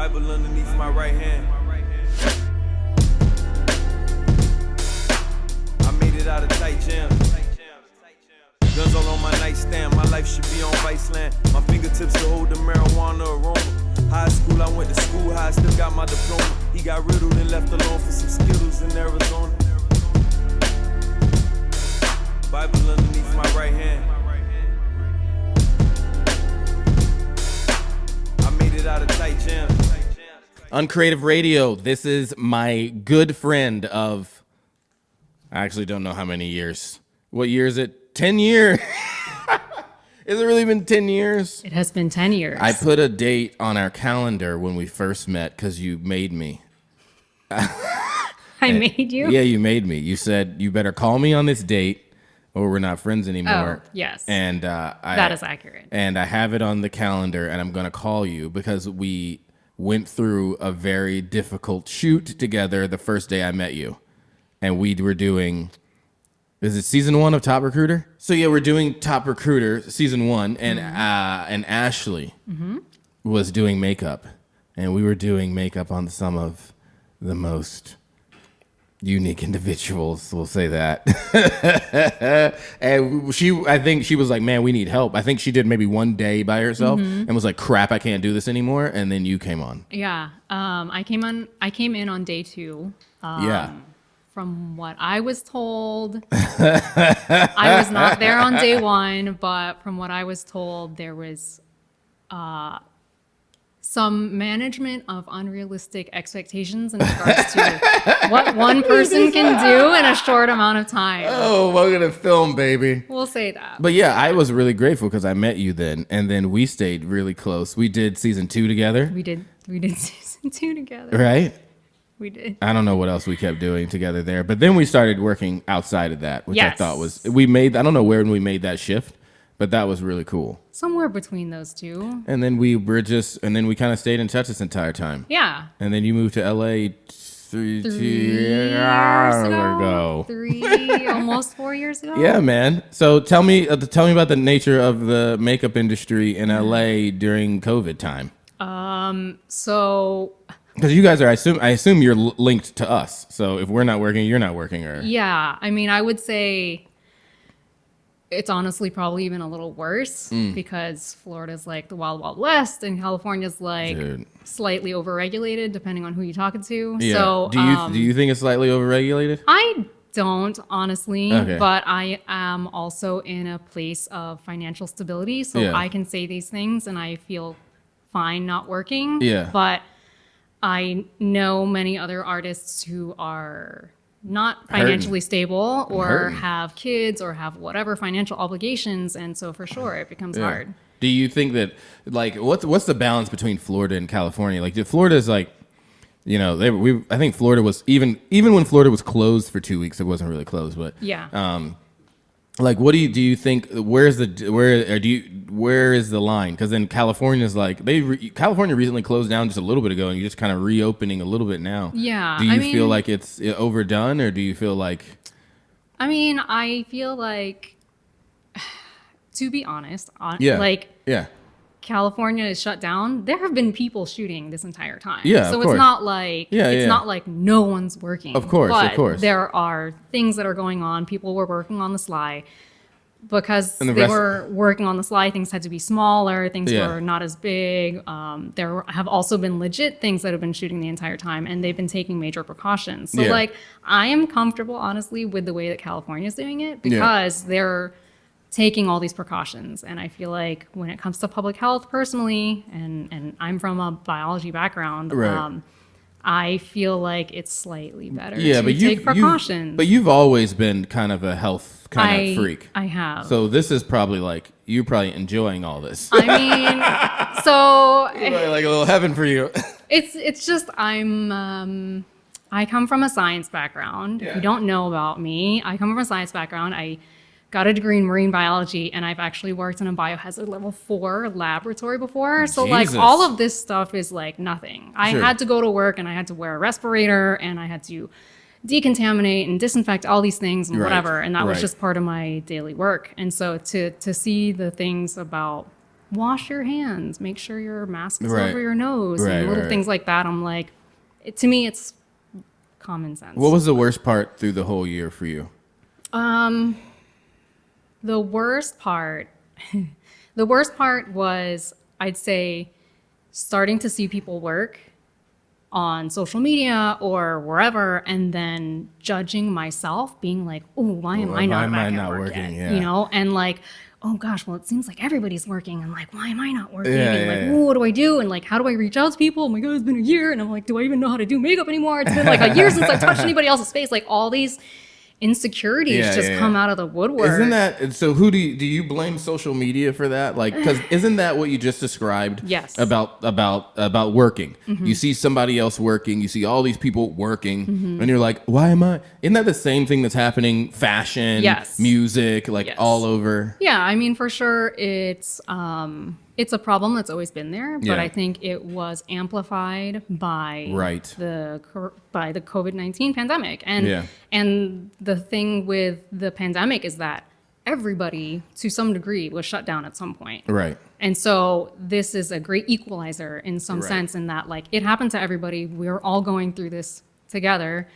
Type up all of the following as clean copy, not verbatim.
Bible underneath my right hand. I made it out of tight jams. Guns all on my nightstand. My life should be on Viceland. My fingertips to hold the marijuana aroma. High school, I went to school high, still got my diploma. He got riddled and left alone for some Skittles in Arizona. Bible underneath my right hand. I made it out of tight jams. Uncreative Radio. This is my good friend of, I actually don't know how many years. What year is it? 10 years. Has it really been 10 years? It has been 10 years. I put a date on our calendar when we first met because you made me. I made you? Yeah, you made me. You said, you better call me on this date or we're not friends anymore. Oh, yes. And that is accurate. And I have it on the calendar and I'm going to call you because we went through a very difficult shoot together the first day I met you. And we were doing... Is it season 1 of Top Recruiter? So yeah, we're doing Top Recruiter season 1, and and Ashley was doing makeup, and we were doing makeup on some of the most unique individuals. We'll say that. And I think she was like, "Man, we need help." I think she did maybe one day by herself, and was like, "Crap, I can't do this anymore." And then you came on. Yeah, I came in on day 2. Yeah. From what I was told, I was not there on day 1, but from what I was told, there was some management of unrealistic expectations in regards to what one person can do in a short amount of time. Oh, welcome to film, baby. We'll say that. But yeah, I was really grateful because I met you then, and then we stayed really close. We did season 2 together. We did season 2 together. Right? We did. I don't know what else we kept doing together there, but then we started working outside of that, which I thought was, I don't know where we made that shift, but that was really cool. Somewhere between those two. And then we kind of stayed in touch this entire time. Yeah. And then you moved to LA 3 years ago. Almost 4 years ago. Yeah, man. So tell me about the nature of the makeup industry in LA during COVID time. Because you guys are, I assume you're linked to us. So if we're not working, you're not working, or yeah. I mean, I would say it's honestly probably even a little worse because Florida's like the Wild Wild West, and California's like slightly overregulated, depending on who you're talking to. Yeah. So do you think it's slightly overregulated? I don't, honestly, okay. But I am also in a place of financial stability, so I can say these things, and I feel fine not working. Yeah, but I know many other artists who are not financially stable or have kids or have whatever financial obligations. And so for sure, it becomes hard. Do you think that, like, what's the balance between Florida and California? Like, Florida is like, you know, I think Florida was, even when Florida was closed for 2 weeks, it wasn't really closed, but yeah. Like, what do you think? Where is the line? Because then California's like California recently closed down just a little bit ago, and you're just kind of reopening a little bit now. Yeah. Do you feel like it's overdone, or do you feel like? I mean, I feel like, to be honest, California is shut down. There have been people shooting this entire time. Yeah, so of course. It's not like not like no one's working. Of course, but of course. There are things that are going on. People were working on the sly. Because they were working on the sly, things had to be smaller. Things were not as big. There have also been legit things that have been shooting the entire time, and they've been taking major precautions. So, like, I am comfortable, honestly, with the way that California is doing it because they're taking all these precautions. And I feel like when it comes to public health personally, and I'm from a biology background, I feel like it's slightly better to take precautions. But you've always been kind of a health kind of freak. I have. So this is probably like, you're probably enjoying all this. I mean, so... like a little heaven for you. It's just, I come from a science background. If you don't know about me, I come from a science background. I got a degree in marine biology, and I've actually worked in a biohazard level 4 laboratory before. So like all of this stuff is like nothing. I had to go to work, and I had to wear a respirator, and I had to decontaminate and disinfect all these things and whatever. And that was just part of my daily work. And so to see the things about wash your hands, make sure your mask is over your nose, and little things like that. I'm like, to me, it's common sense. What was the worst part through the whole year for you? The worst part was, I'd say, starting to see people work on social media or wherever, and then judging myself, being like, oh, why am I not working? Yeah. You know, and like, oh gosh, well, it seems like everybody's working, and like, why am I not working? Yeah, and like, what do I do? And like, how do I reach out to people? Oh my God, it's been a year, and I'm like, do I even know how to do makeup anymore? It's been like a year since I've touched anybody else's face. Like, all these insecurities come out of the woodwork. Isn't that so? Who do you blame social media for that? Like, because isn't that what you just described? Yes. About working. Mm-hmm. You see somebody else working. You see all these people working, and you're like, why am I? Isn't that the same thing that's happening? Fashion, music, like all over. Yeah, I mean, for sure, it's a problem that's always been there, but I think it was amplified by the COVID-19 pandemic. And the thing with the pandemic is that everybody, to some degree, was shut down at some point. Right. And so this is a great equalizer in some sense, in that like it happened to everybody. We're all going through this together.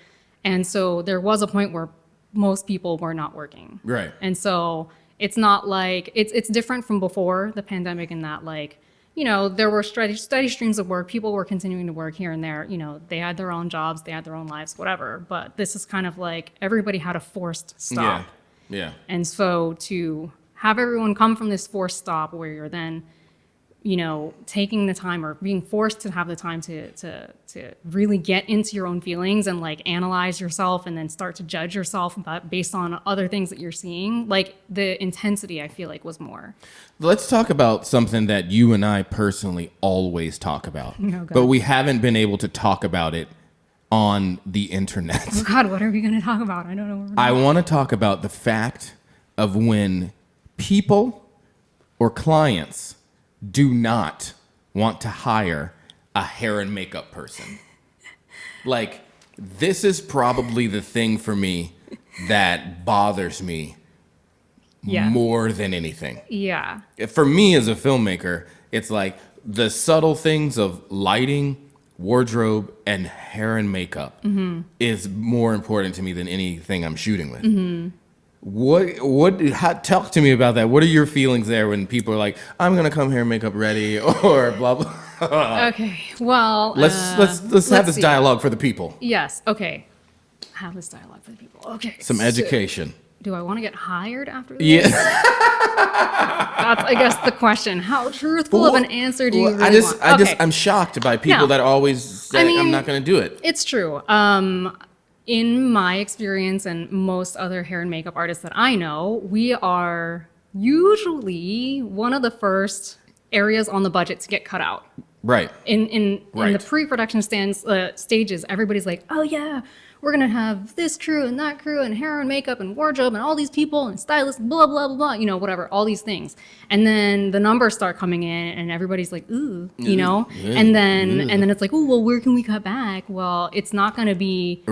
And so there was a point where most people were not working. Right. And so it's not like it's different from before the pandemic, in that, like, you know, there were steady streams of work. People were continuing to work here and there. You know, they had their own jobs, they had their own lives, whatever. But this is kind of like everybody had a forced stop. Yeah. And so to have everyone come from this forced stop, where you're then, you know, taking the time, or being forced to have the time to really get into your own feelings and like analyze yourself, and then start to judge yourself based on other things that you're seeing. Like, the intensity, I feel like, was more. Let's talk about something that you and I personally always talk about, but we haven't been able to talk about it on the internet. Oh God, what are we going to talk about? I don't know. I want to talk about the fact of when people or clients do not want to hire a hair and makeup person. Like, this is probably the thing for me that bothers me more than anything. Yeah. For me as a filmmaker, it's like the subtle things of lighting, wardrobe, and hair and makeup is more important to me than anything I'm shooting with. Talk to me about that. What are your feelings there when people are like, I'm gonna come here and makeup ready, or blah blah? Okay, well, let's have this dialogue for the people. Yes. Okay. Have this dialogue for the people. Okay. Some education. Do I want to get hired after this? Yeah. That's, I guess, the question. How truthful of an answer do you really want? I'm shocked by people that always say, I'm not going to do it. It's true. In my experience, and most other hair and makeup artists that I know, we are usually one of the first areas on the budget to get cut out. Right. In the pre-production stages, everybody's like, oh yeah, we're going to have this crew and that crew and hair and makeup and wardrobe and all these people and stylists, blah, blah, blah, blah, you know, whatever, all these things. And then the numbers start coming in and everybody's like, ooh, you know, and then it's like, oh, well, where can we cut back? Well, it's not going to be,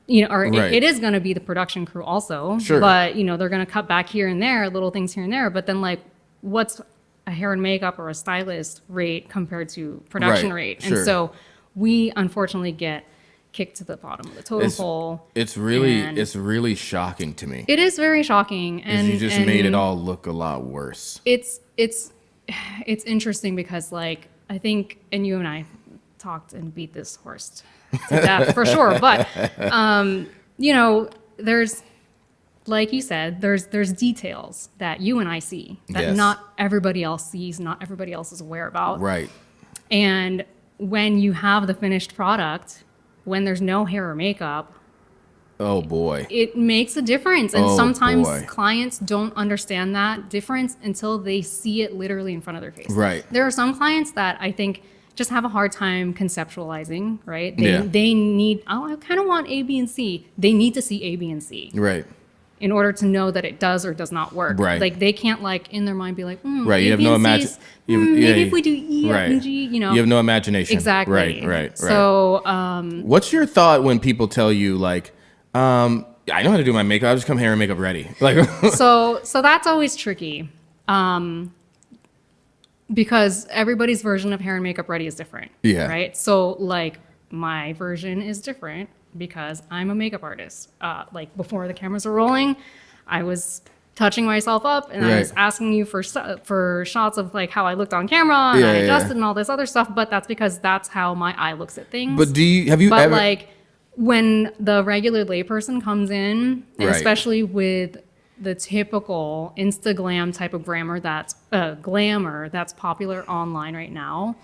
you know, or it is going to be the production crew also, but, you know, they're going to cut back here and there, little things here and there. But then, like, what's a hair and makeup or a stylist rate compared to production rate? And so we unfortunately get kicked to the bottom of the totem pole. It's really shocking to me. It is very shocking, and you just made it all look a lot worse. It's interesting because, like, I think, and you and I talked and beat this horse to death for sure, but you know, there's, like you said, there's details that you and I see that not everybody else sees, not everybody else is aware about. Right. And when you have the finished product, when there's no hair or makeup, oh boy, it makes a difference. And sometimes clients don't understand that difference until they see it literally in front of their face. Right. There are some clients that I think just have a hard time conceptualizing, right? They need, I kind of want A, B, and C. They need to see A, B, and C. Right. In order to know that it does or does not work. Right. Like, they can't, like, in their mind be like, right. You have no imagination. Maybe if we do E, F, and G, you know. You have no imagination. Exactly. Right. So, what's your thought when people tell you, like, I know how to do my makeup. I'll just come here and makeup ready. Like, so that's always tricky. because everybody's version of hair and makeup ready is different. Yeah. Right. So like my version is different because I'm a makeup artist. Like before the cameras were rolling, I was touching myself up and I was asking you for shots of like how I looked on camera and I adjusted and all this other stuff. But that's because that's how my eye looks at things. But have you ever like when the regular layperson comes in, and especially with the typical Instagram type of glamour that's popular online right now,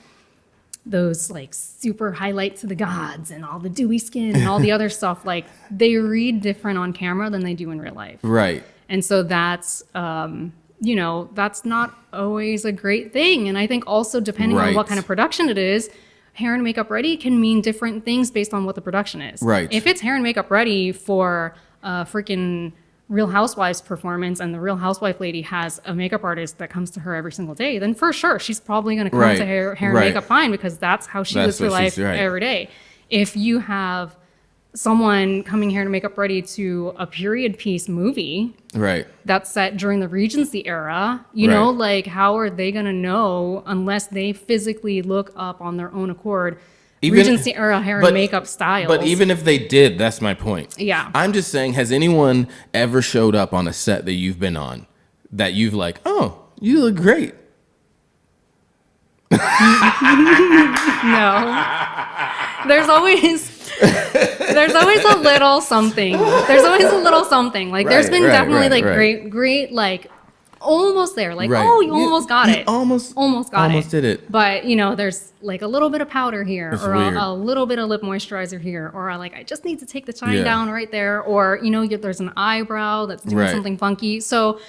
those like super highlights of the gods and all the dewy skin and all the other stuff, like they read different on camera than they do in real life. Right. And so that's, that's not always a great thing. And I think also depending on what kind of production it is, hair and makeup ready can mean different things based on what the production is. Right. If it's hair and makeup ready for a freaking Real Housewives performance and the Real Housewife lady has a makeup artist that comes to her every single day, then for sure she's probably going to come to hair and makeup fine because that's how she lives her life every day. If you have someone coming hair and makeup ready to a period piece movie that's set during the Regency era, you know, like how are they going to know unless they physically look up on their own accord Regency era hair and makeup styles? But even if they did, that's my point. Yeah. I'm just saying, has anyone ever showed up on a set that you've been on that you've like, oh, you look great? No. There's always a little something. There's always a little something. Like there's been definitely great, like almost there. Like, oh, you almost got it. Almost did it. But there's like a little bit of powder here, or a little bit of lip moisturizer here, or I just need to take the shine down right there, or there's an eyebrow that's doing something funky. So,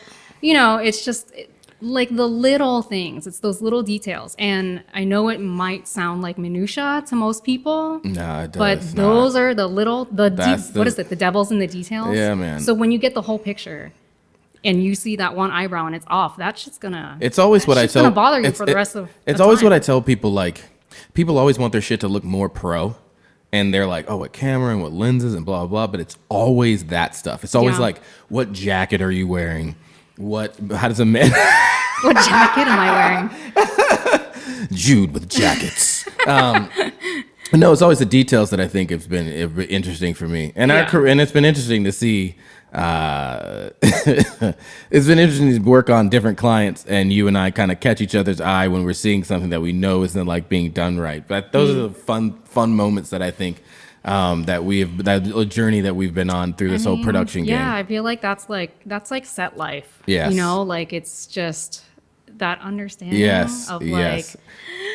it's just like the little things. It's those little details, and I know it might sound like minutia to most people. No, it does. But those are the little, what is it? The devil's in the details. Yeah, man. So when you get the whole picture, and you see that one eyebrow and it's off, that's just gonna. It's always what I tell. Gonna bother you for the rest of. It's always what I tell people. Like, people always want their shit to look more pro, and they're like, "Oh, what camera and what lenses and blah blah." But it's always that stuff. It's always like, "What jacket are you wearing? How does a man?" What jacket am I wearing? Jude with jackets. No, it's always the details that I think have been interesting for me, and and it's been interesting to see. It's been interesting to work on different clients, and you and I kind of catch each other's eye when we're seeing something that we know isn't like being done right. But those are the fun moments that I think that journey that we've been on through this whole production game. Yeah, I feel like that's like set life. Yes. Like it's just that understanding of like.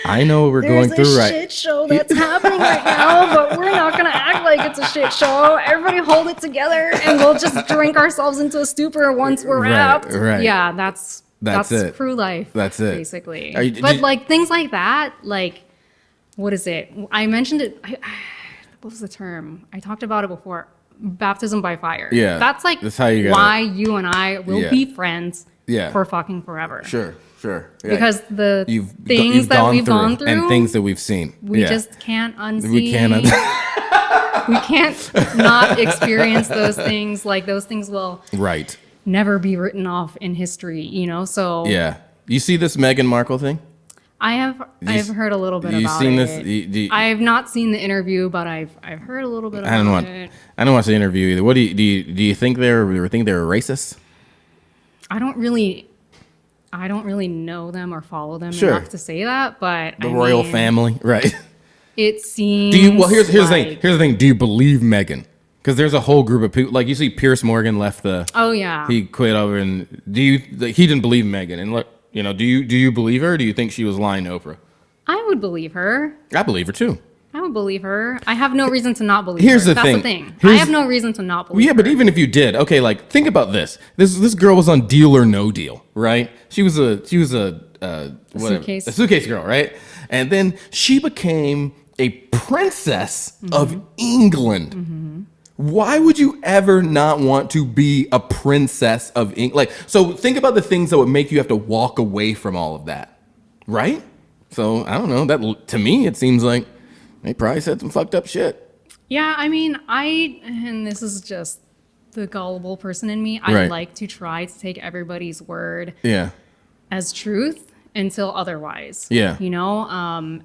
I know what we're going through, right? There's a shit show that's happening right now, but we're not going to act like it's a shit show. Everybody hold it together, and we'll just drink ourselves into a stupor once we're wrapped. Right. Yeah, that's it. crew life. That's it. Basically. Like things like that, like, what is it? I mentioned it. What was the term? I talked about it before. Baptism by fire. Yeah. That's why you and I will be friends for fucking forever. Sure. Yeah. Because the things that we've gone through and things that we've seen, we just can't unsee. We can't not experience those things. Like those things will never be written off in history. So you see this Meghan Markle thing? I've heard a little bit about it. I have not seen the interview, but I've heard a little bit about it. I don't watch the interview either. What do you think they were racist? I don't really know them or follow them enough to say that, but the royal family, right? It seems. Here's the thing. Here's the thing. Do you believe Meghan? Because there's a whole group of people. Like you see, Piers Morgan left the. Oh yeah. He quit over, and he didn't believe Meghan, and look, do you believe her? Or do you think she was lying to Oprah? I would believe her. I believe her too. I would believe her. I have no reason to not believe Here's her. That's the thing. I have no reason to not believe her. Yeah, but even if you did, okay, like think about this. This girl was on Deal or No Deal, right? She was a suitcase girl, right? And then she became a princess of England. Mm-hmm. Why would you ever not want to be a princess of England? Like, so think about the things that would make you have to walk away from all of that, right? So I don't know. That to me, it seems like. They probably said some fucked up shit. Yeah, I mean, and this is just the gullible person in me. I like to try to take everybody's word as truth. until otherwise. Yeah. You know,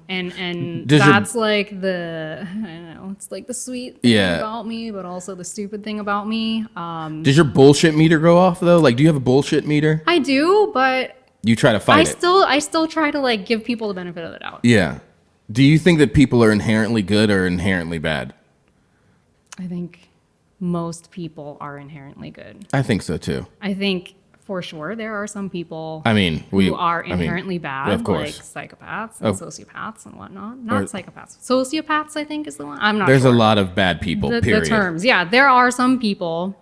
and that's like the, I don't know, it's like the sweet thing about me, but also the stupid thing about me. Does your bullshit meter go off though? Like, do you have a bullshit meter? I do, but you try to fight it. I still try to like give people the benefit of the doubt. Yeah. Do you think that people are inherently good or inherently bad? I think most people are inherently good. I think so too. I think for sure there are some people who are inherently bad, of course. like psychopaths and sociopaths and whatnot. Not psychopaths. Sociopaths, I think, is the one. I'm not There's sure. a lot of bad people, period. The terms. Yeah, there are some people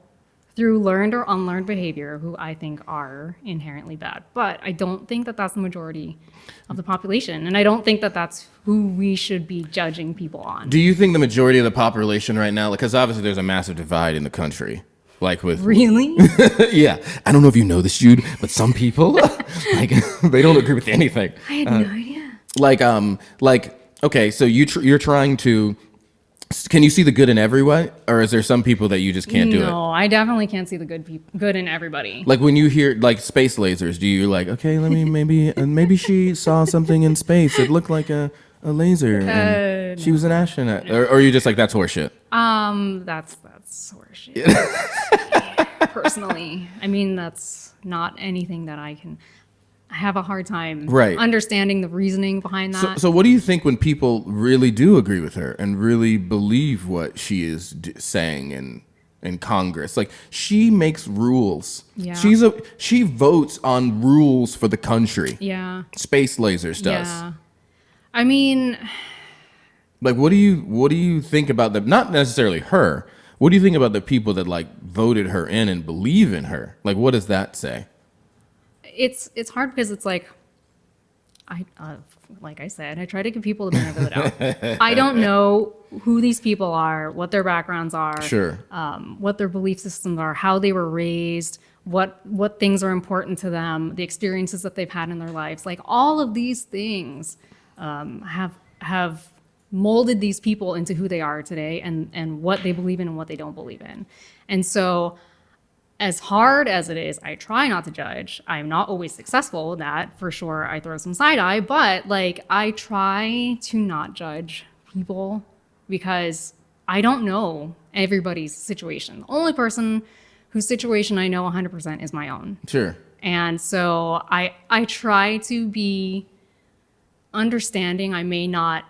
through learned or unlearned behavior who I think are inherently bad. But I don't think that that's the majority of the population. And I don't think that that's who we should be judging people on. Do you think the majority of the population right now, because obviously there's a massive divide in the country, like with... Really? Yeah. I don't know if you know this, Jude, but some people, like, they don't agree with anything. I had no idea. Okay, so you're trying to... Can you see the good in everyone, or is there some people that you just can't do it? No, I definitely can't see the good in everybody. Like when you hear like space lasers, do you like, okay, let me maybe she saw something in space. It looked like a laser. And she was an astronaut, or are you just like, that's horseshit? That's horseshit. Personally, I mean, that's not anything that I have a hard time understanding the reasoning behind that. So what do you think when people really do agree with her and really believe what she is saying in Congress? Like, she makes rules. Yeah. She votes on rules for the country. Yeah. Space lasers does. Yeah. I mean, like, what do you think about them? Not necessarily her. What do you think about the people that like voted her in and believe in her? Like, what does that say? It's hard because it's like, like I said, I try to give people the benefit of the doubt. I don't know who these people are, what their backgrounds are, what their belief systems are, how they were raised, what things are important to them, the experiences that they've had in their lives. Like, all of these things have molded these people into who they are today, and what they believe in and what they don't believe in. And so, as hard as it is, I try not to judge. I'm not always successful with that, for sure. I throw some side eye, but like, I try to not judge people because I don't know everybody's situation. The only person whose situation I know 100% is my own. Sure. And so I try to be understanding. I may not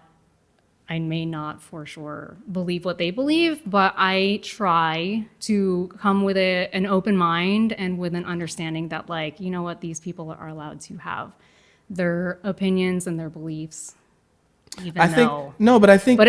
for sure believe what they believe, but I try to come with an open mind and with an understanding that, like, you know what, these people are allowed to have their opinions and their beliefs. But it's hard. No, like, I think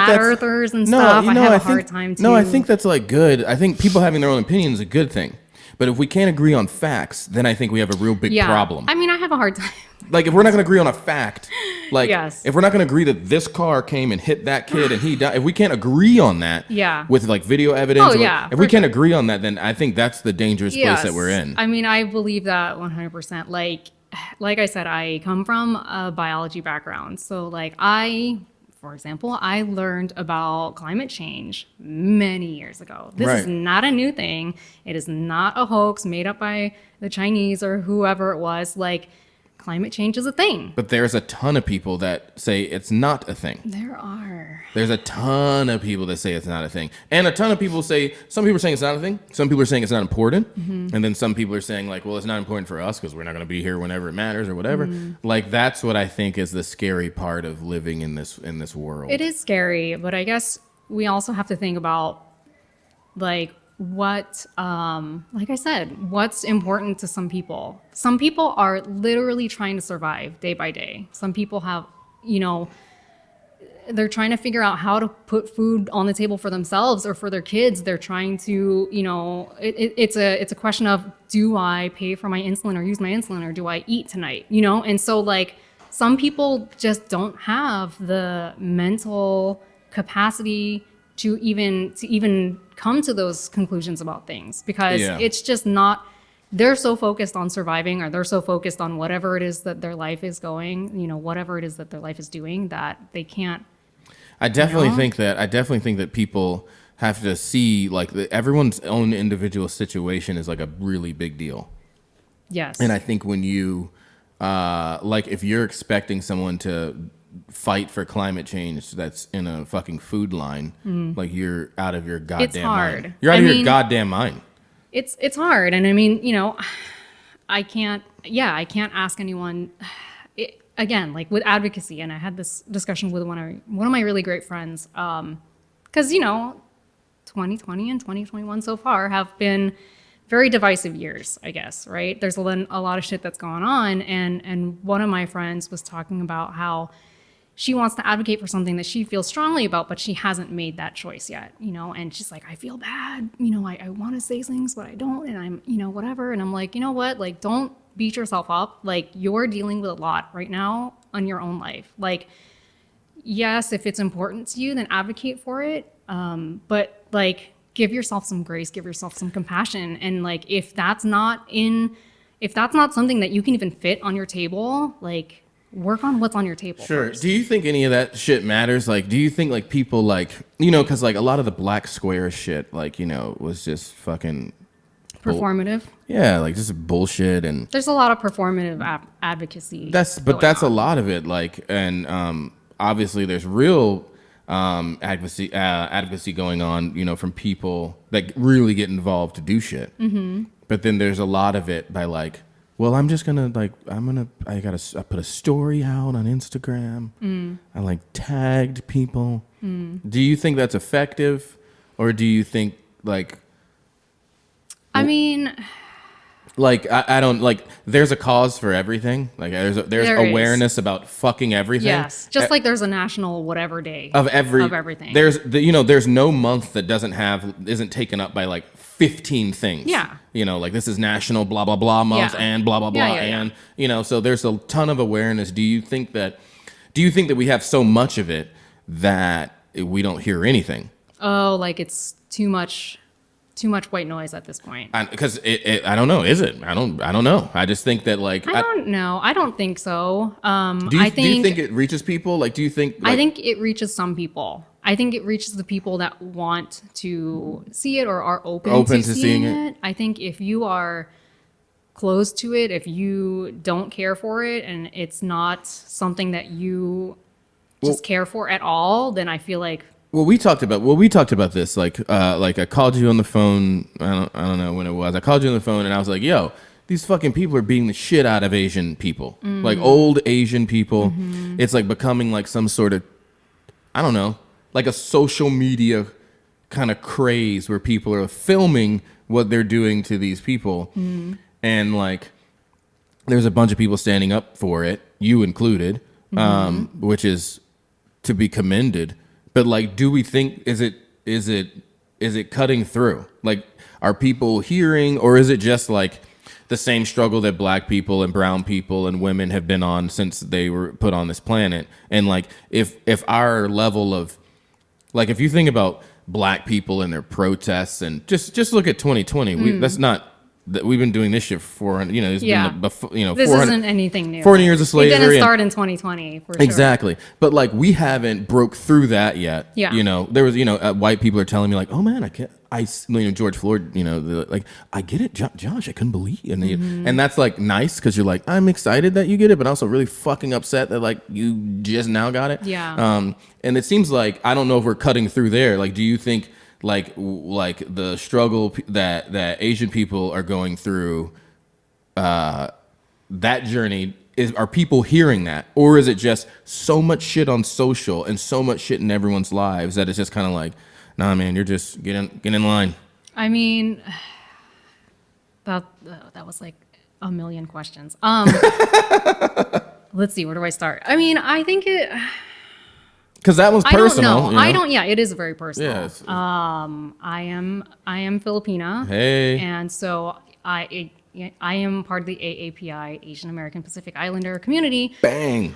flat earthers and stuff, I have a hard time too. No, I think that's like good. I think people having their own opinions is a good thing. But if we can't agree on facts, then I think we have a real big problem. I mean, I have a hard time. Like, if we're not going to agree on a fact, like, yes. If we're not going to agree that this car came and hit that kid and he died, if we can't agree on that with, like, video evidence, if we can't agree on that, then I think that's the dangerous place that we're in. I mean, I believe that 100%. Like I said, I come from a biology background. So, like, for example, I learned about climate change many years ago. This is not a new thing. It is not a hoax made up by the Chinese or whoever it was. Like, climate change is a thing. But there's a ton of people that say it's not a thing. There's a ton of people that say it's not a thing. And a ton of people say, some people are saying it's not a thing. Some people are saying it's not important. Mm-hmm. And then some people are saying, like, well, it's not important for us because we're not going to be here whenever it matters or whatever. Mm-hmm. Like, that's what I think is the scary part of living in this world. It is scary, but I guess we also have to think about, like, what, like I said, what's important to some people. Some people are literally trying to survive day by day. Some people have, they're trying to figure out how to put food on the table for themselves or for their kids. They're trying to, it's a question of, do I pay for my insulin or use my insulin, or do I eat tonight? And so, like, some people just don't have the mental capacity to even come to those conclusions about things, because it's just not, they're so focused on surviving, or they're so focused on whatever it is that their life is going, whatever it is that their life is doing, that they can't. I definitely think that people have to see, like, everyone's own individual situation is like a really big deal. Yes. And I think when you like if you're expecting someone to fight for climate change that's in a fucking food line, like you're out of your goddamn mind. You're out of your goddamn mind. It's hard. And I mean, you know, I can't ask anyone again, like with advocacy. And I had this discussion with one of my really great friends. 'Cause, you know, 2020 and 2021 so far have been very divisive years, I guess, right? There's a lot of shit that's going on. And one of my friends was talking about how she wants to advocate for something that she feels strongly about, but she hasn't made that choice yet, you know? And she's like, I feel bad, you know, I want to say things, but I don't, and I'm, you know, whatever. And I'm like, you know what? Like, don't beat yourself up. Like, you're dealing with a lot right now on your own life. Like, yes, if it's important to you, then advocate for it. But like, give yourself some grace, give yourself some compassion. And like, if that's not something that you can even fit on your table, like, work on what's on your table. Sure. First. Do you think any of that shit matters? Like, do you think like people like, you know, because like a lot of the black square shit, like, you know, was just fucking performative. Yeah, like just bullshit. And there's a lot of performative advocacy. That's a lot of it. Like, and obviously there's real advocacy going on, you know, from people that really get involved to do shit. Mm-hmm. But then there's a lot of it by like, well, I'm just gonna like, I put a story out on Instagram. I like tagged people. Do you think that's effective, or do you think like? I mean, like I don't like. There's a cause for everything. Like there's awareness about fucking everything. Yes, just like there's a national whatever day of everything. There's no month that isn't taken up by like 15 things. Yeah. You know, like this is National blah blah blah month and blah blah blah and you know, so there's a ton of awareness. Do you think that we have so much of it that we don't hear anything? Oh, like it's too much white noise at this point. Because I don't know. Is it? I don't know. I just think that like I don't know. I don't think so. Do you think it reaches people? Like, do you think? Like, I think it reaches some people. I think it reaches the people that want to see it or are open to seeing it. I think if you are closed to it, if you don't care for it, and it's not something that you just care for at all, then I feel like. Well, we talked about this. Like I called you on the phone. I don't know when it was. I called you on the phone, and I was like, "Yo, these fucking people are beating the shit out of Asian people, like old Asian people. Mm-hmm. It's like becoming like some sort of, I don't know, like a social media kind of craze where people are filming what they're doing to these people, and like there's a bunch of people standing up for it, you included, which is to be commended." But like, do we think is it cutting through? Like, are people hearing, or is it just like the same struggle that black people and brown people and women have been on since they were put on this planet? And like, if our level of, like, if you think about black people and their protests, and just look at 2020, that's not. We've been doing this shit for 400, you know, this isn't anything new. 40 years of slavery. It didn't start in 2020, for sure. Exactly. But like, we haven't broke through that yet. Yeah. You know, there was, you know, white people are telling me like, oh man, George Floyd, you know, like, I get it, Josh, I couldn't believe it. And that's like nice, because you're like, I'm excited that you get it, but also really fucking upset that like you just now got it. Yeah. And it seems like, I don't know if we're cutting through there. Like, do you think like the struggle that Asian people are going through, that journey, are people hearing that, or is it just so much shit on social and so much shit in everyone's lives that it's just kind of like, nah, man, you're just get in line? I mean, that was like a million questions. Let's see, where do I start? I mean, I think it. Because that was personal. I don't know. You know? I don't. Yeah, it is very personal. Yes. I am Filipina. Hey. And so I am part of the AAPI, Asian American Pacific Islander community. Bang.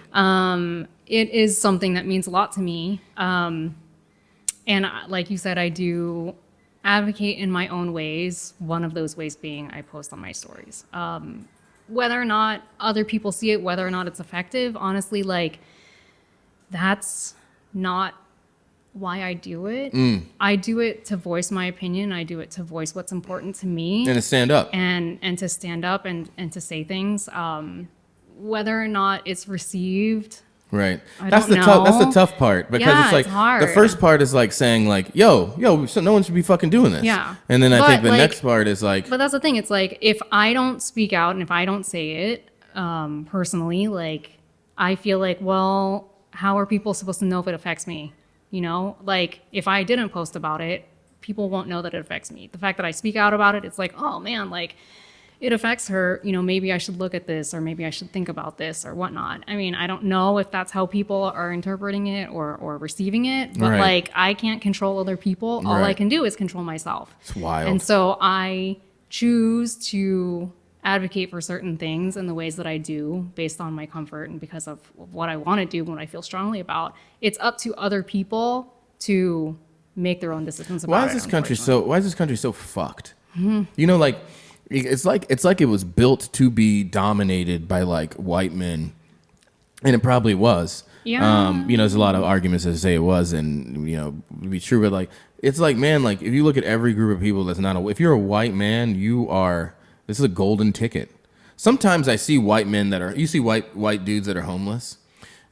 It is something that means a lot to me. And like you said, I do advocate in my own ways. One of those ways being I post on my stories. Whether or not other people see it, whether or not it's effective, honestly, like, that's not why I do it. I do it to voice my opinion. I do it to voice what's important to me. And to stand up. And to stand up and to say things. whether or not it's received. Right. That's the tough part, because Yeah, it's like it's hard. the first part is like saying like, yo, so no one should be fucking doing this. Yeah. And then I think the But, like, next part is like, But that's the thing. It's like, if I don't speak out and if I don't say it personally, like, I feel like, well, how are people supposed to know if it affects me? You know, like, if I didn't post about it, people won't know that it affects me. The fact that I speak out about it, it's like, oh man, like, it affects her, you know, maybe I should look at this, or maybe I should think about this or whatnot. I mean, I don't know if that's how people are interpreting it or receiving it, but Right. like, I can't control other people. All I Right. can do is control myself. it's wild. And so I choose to advocate for certain things in the ways that I do based on my comfort and because of what I want to do, what I feel strongly about. It's up to other people to make their own decisions about it. Why is this country so fucked? You know, like it's like it was built to be dominated by like white men, and it probably was. Yeah. You know, there's a lot of arguments that say it was, and you know, to be true, but like it's like, man, like if you look at every group of people that's not if you're a white man, this is a golden ticket. Sometimes I see white men you see white dudes that are homeless,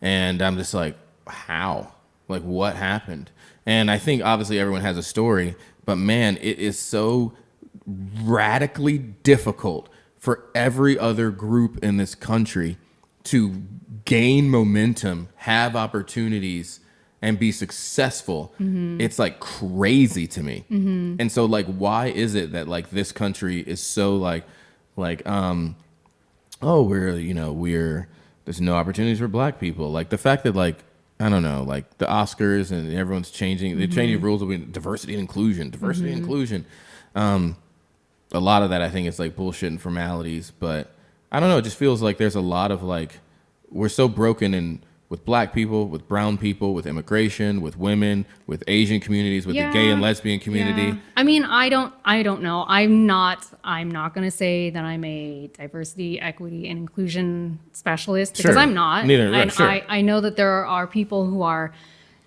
and I'm just like, how? Like, what happened? And I think obviously everyone has a story, but man, it is so radically difficult for every other group in this country to gain momentum, have opportunities, and be successful. It's like crazy to me. And so like, why is it that like this country is so there's no opportunities for black people? Like the fact that like, I don't know, like the Oscars and everyone's changing, they're changing rules of diversity and inclusion. A lot of that I think is like bullshit and formalities, but I don't know. It just feels like there's a lot of like, we're so broken with black people, with brown people, with immigration, with women, with Asian communities, with the gay and lesbian community. Yeah. I mean, I don't know. I'm not going to say that I'm a diversity, equity, and inclusion specialist because I'm not. Neither. And Sure. I know that there are people who are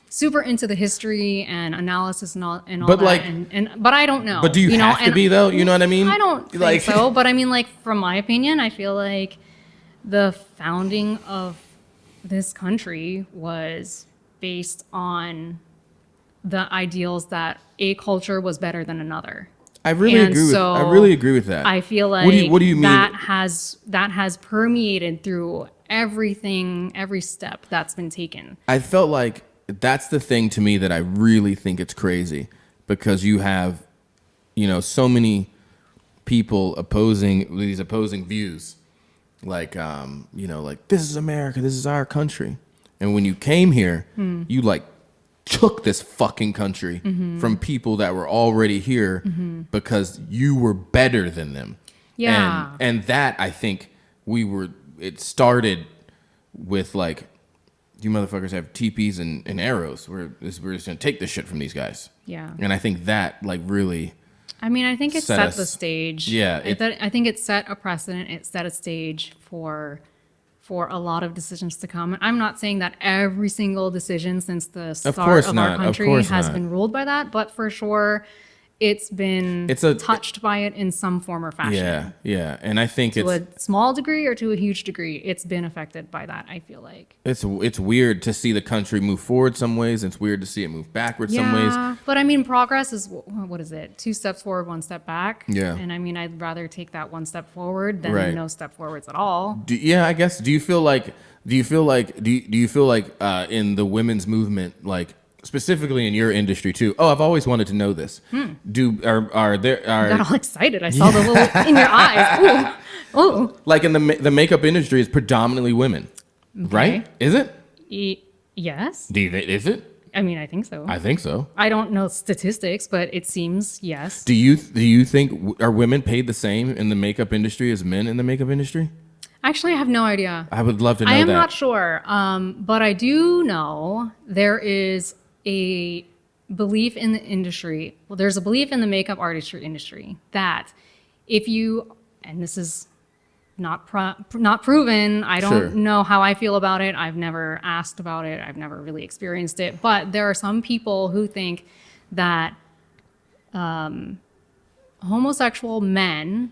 super into the history and analysis and all But that. like, But I don't know. But do you have to be though? You know what I mean? I don't think so. But I mean, like, from my opinion, I feel like the founding of this country was based on the ideals that a culture was better than another. I really agree with that. I feel like what do you mean? that has permeated through everything, every step that's been taken. I felt like that's the thing to me that I really think it's crazy, because you have, you know, so many people opposing these opposing views. Like, you know, like, this is America, this is our country. And when you came here, you like took this fucking country from people that were already here because you were better than them. Yeah. And that, I think it started with like, you motherfuckers have teepees and arrows. We're just going to take this shit from these guys. Yeah. And I think that like really... I mean, I think it set the stage. Yeah. I think it set a precedent. It set a stage for a lot of decisions to come. And I'm not saying that every single decision since the start of our country has been ruled by that, but for sure it's been touched by it in some form or fashion. Yeah. And I think to a small degree or to a huge degree, it's been affected by that, I feel like. It's weird to see the country move forward some ways. It's weird to see it move backwards some ways. But I mean, progress is, what is it? 2 steps forward, 1 step back. Yeah. And I mean, I'd rather take that 1 step forward than no step forwards at all. I guess. Do you feel like in the women's movement, like, specifically in your industry too? Oh, I've always wanted to know this. You got all excited. I saw the little in your eyes. Ooh. Like in the makeup industry is predominantly women, right? Is it? Yes. Is it? I mean, I think so. I think so. I don't know statistics, but it seems yes. Do you think are women paid the same in the makeup industry as men in the makeup industry? Actually, I have no idea. I would love to know that. I am not sure. But I do know there is a belief in the industry. Well, there's a belief in the makeup artistry industry that if you, and this is not proven, I don't know how I feel about it. I've never asked about it. I've never really experienced it. But there are some people who think that homosexual men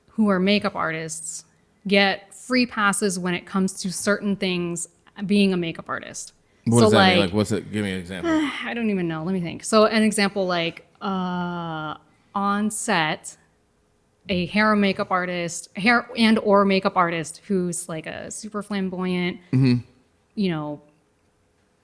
who are makeup artists get free passes when it comes to certain things being a makeup artist. What does that mean? Like, what's it? Give me an example. I don't even know. Let me think. So an example, like on set, a hair and or makeup artist who's like a super flamboyant, you know,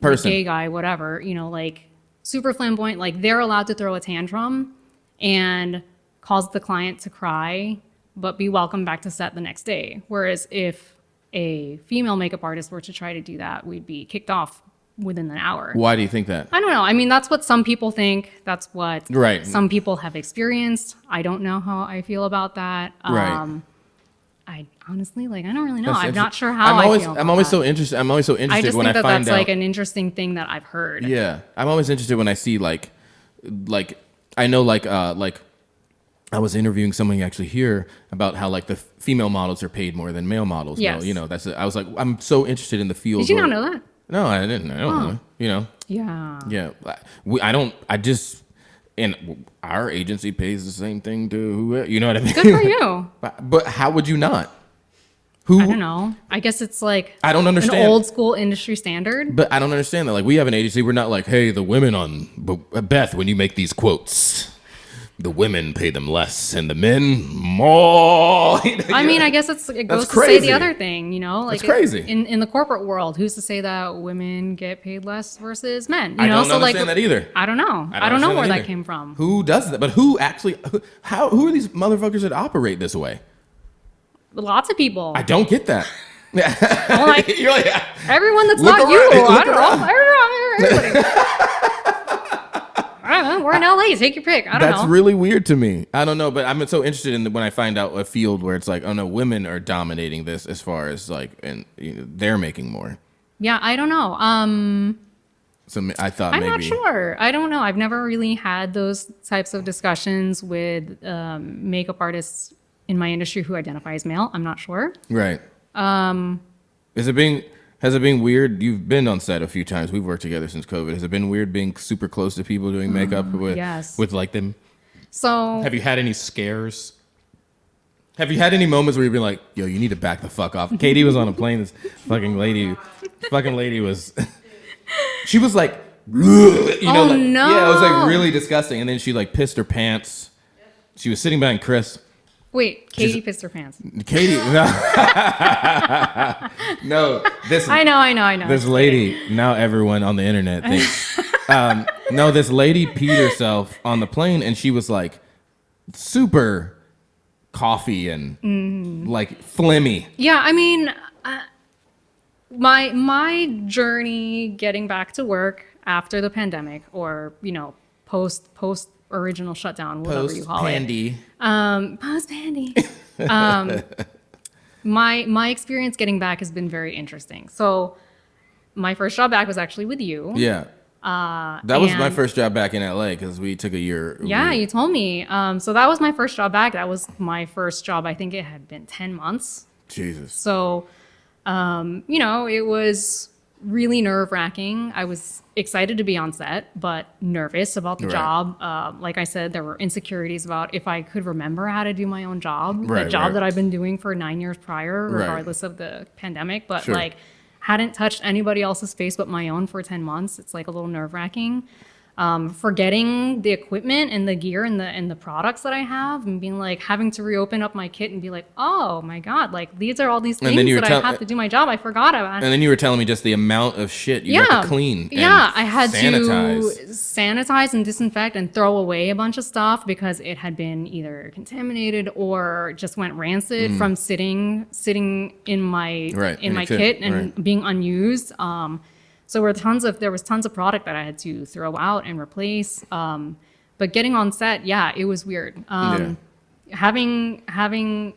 person, gay guy, whatever, you know, like super flamboyant, like they're allowed to throw a tantrum and cause the client to cry, but be welcomed back to set the next day. Whereas if a female makeup artist were to try to do that, we'd be kicked off within an hour. Why do you think that? I don't know. I mean, that's what some people think. That's what some people have experienced. I don't know how I feel about that. Right. I honestly, like, I don't really know. I'm not sure how I feel. I'm always so interested. I'm always so interested I just when think I find out. That's like an interesting thing that I've heard. Yeah, I'm always interested when I see like I know like I was interviewing someone actually here about how like the female models are paid more than male models. Yes. You know, I was like, I'm so interested in the field. Did you not know that? No, I didn't. I don't know. You know. Yeah. Yeah. And our agency pays the same thing to who, you know what I mean? Good for you. But how would you not? I don't know. I guess it's like I don't understand. An old school industry standard. But I don't understand that. Like, we have an agency. We're not like, hey, the women on Beth, when you make these quotes, the women pay them less and the men more. I mean, I guess it goes to say the other thing, you know? Like, it's crazy. In the corporate world, who's to say that women get paid less versus men? You I know? don't understand that either. I don't know. I don't know where that came from. Who does that? But who actually, who are these motherfuckers that operate this way? Lots of people. I don't get that. Well, like, You're like, everyone that's not you. I don't know. Everybody. I don't know. We're in LA. Take your pick. I don't know. That's really weird to me. I don't know, but I'm so interested in when I find out a field where it's like, oh no, women are dominating this as far as like, and you know, they're making more. Yeah, I don't know. So I thought I'm not sure. I don't know. I've never really had those types of discussions with makeup artists in my industry who identify as male. I'm not sure. Right. Has it been weird? You've been on set a few times. We've worked together since COVID. Has it been weird being super close to people doing makeup with like them? So have you had any scares? Have you had any moments where you've been like, yo, you need to back the fuck off? Katie was on a plane. This fucking lady was, she was like, you know, like, no. Yeah, it was like really disgusting. And then she like pissed her pants. She was sitting behind Chris. Wait, Katie pissed her pants. Katie, no, this. I know. This lady, now everyone on the internet thinks. No, this lady peed herself on the plane, and she was like super coffee and like phlegmy. Yeah, I mean, my journey getting back to work after the pandemic, or you know, post original shutdown, whatever you call it. Post pandy. My experience getting back has been very interesting. So my first job back was actually with you. Yeah. That was my first job back in LA because we took a year. Yeah, you told me. So that was my first job back. That was my first job. I think it had been 10 months. Jesus. So, you know, it was really nerve-wracking. I was excited to be on set, but nervous about the job. Like I said, there were insecurities about if I could remember how to do my own job, the job that I've been doing for 9 years prior, regardless of the pandemic. But like, hadn't touched anybody else's face but my own for 10 months. It's like a little nerve-wracking. Forgetting the equipment and the gear and the products that I have, and being like having to reopen up my kit and be like, oh my God, like these are all these things that I have to do my job. I forgot about. And then you were telling me just the amount of shit you had to clean. I had to sanitize and disinfect and throw away a bunch of stuff because it had been either contaminated or just went rancid from sitting in my kit and being unused. So there was tons of product that I had to throw out and replace. But getting on set, it was weird. Having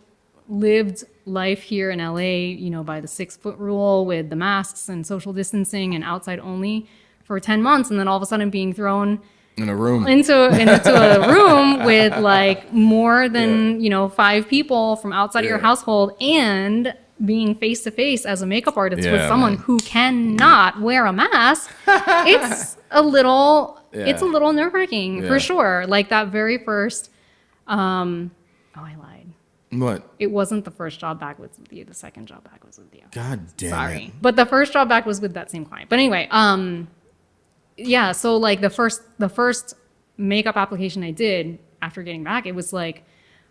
lived life here in LA, you know, by the 6-foot rule with the masks and social distancing and outside only for 10 months, and then all of a sudden being thrown in a room into a room with like more than 5 people from outside of your household, and being face to face as a makeup artist with someone who cannot wear a mask, it's a little nerve-wracking for sure. Like that very first, I lied. What? It wasn't the first job back was with you. The second job back was with you. God damn Sorry. it. But the first job back was with that same client. But anyway, yeah, so like the first makeup application I did after getting back, it was like,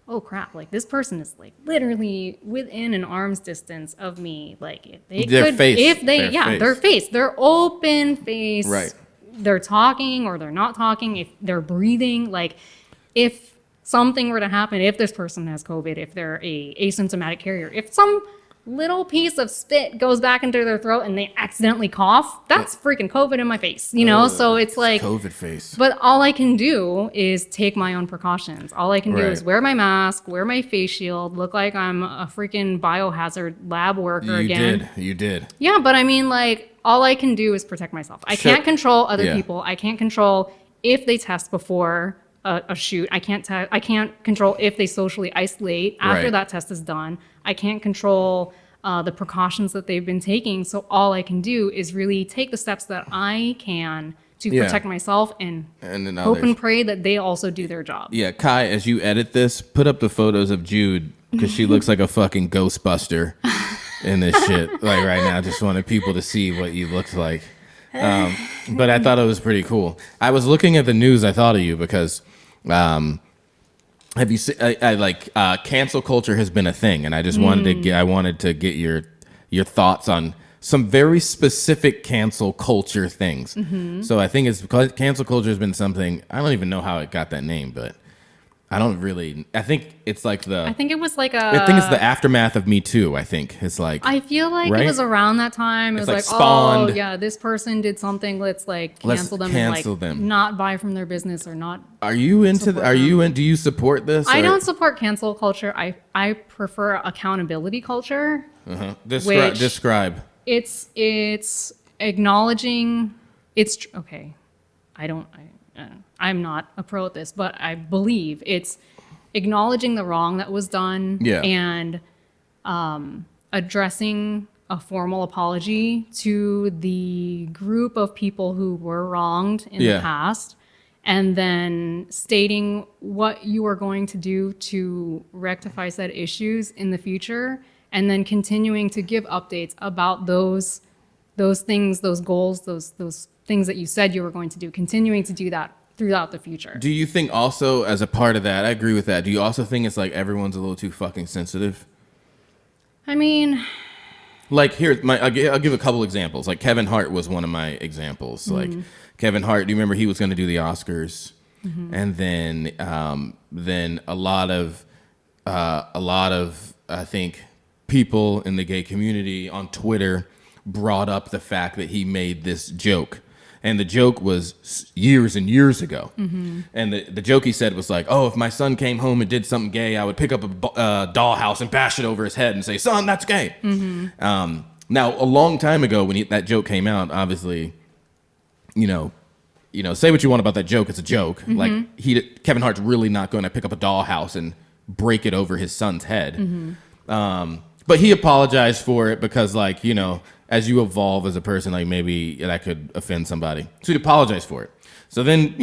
oh crap, like this person is like literally within an arm's distance of me. Like if they Their could, face. if they, Their yeah, face. their face, their open face. Right. They're talking or they're not talking, if they're breathing, like if something were to happen, if this person has COVID, if they're a asymptomatic carrier, if some little piece of spit goes back into their throat and they accidentally cough, that's freaking COVID in my face, you know? So it's like COVID face. But all I can do is take my own precautions. All I can do is wear my mask, wear my face shield, look like I'm a freaking biohazard lab worker again. You did. Yeah, but I mean, like, all I can do is protect myself. I can't control other people. I can't control if they test before a shoot. I can't control if they socially isolate after that test is done. I can't control the precautions that they've been taking. So all I can do is really take the steps that I can to protect myself and hope and pray that they also do their job. Yeah, Kai, as you edit this, put up the photos of Jude because she looks like a fucking Ghostbuster in this shit. Like right now, just wanted people to see what you looked like. But I thought it was pretty cool. I was looking at the news. I thought of you because have you seen? Cancel culture has been a thing, and I just wanted to get your thoughts on some very specific cancel culture things. Mm-hmm. So I think it's because cancel culture has been something. I don't even know how it got that name, but I don't really. I think it's like I think it was like I think it's the aftermath of Me Too. I think it's like. I feel like it was around that time. It was like spawned. oh yeah, this person did something. Let's like cancel them and like not buy from their business or not. Are you into? Do you support this? I don't support cancel culture. I prefer accountability culture. Uh-huh. Describe. It's acknowledging. It's okay. I'm not a pro at this, but I believe it's acknowledging the wrong that was done and addressing a formal apology to the group of people who were wronged in the past, and then stating what you are going to do to rectify said issues in the future, and then continuing to give updates about those things, those goals, those things that you said you were going to do, continuing to do that throughout the future. Do you think also as a part of that, I agree with that, do you also think it's like everyone's a little too fucking sensitive? I mean, like I'll give a couple examples. Like Kevin Hart was one of my examples. Like Kevin Hart, do you remember he was going to do the Oscars? Mm-hmm. And then a lot of I think people in the gay community on Twitter brought up the fact that he made this joke. And the joke was years and years ago. Mm-hmm. And the joke he said was like, oh, if my son came home and did something gay, I would pick up a dollhouse and bash it over his head and say, son, that's gay. Mm-hmm. Now, a long time ago when that joke came out, obviously, you know, say what you want about that joke. It's a joke. Mm-hmm. Like Kevin Hart's really not going to pick up a dollhouse and break it over his son's head. Mm-hmm. But he apologized for it because, like, you know, as you evolve as a person, like maybe that could offend somebody. So he apologized for it. So then,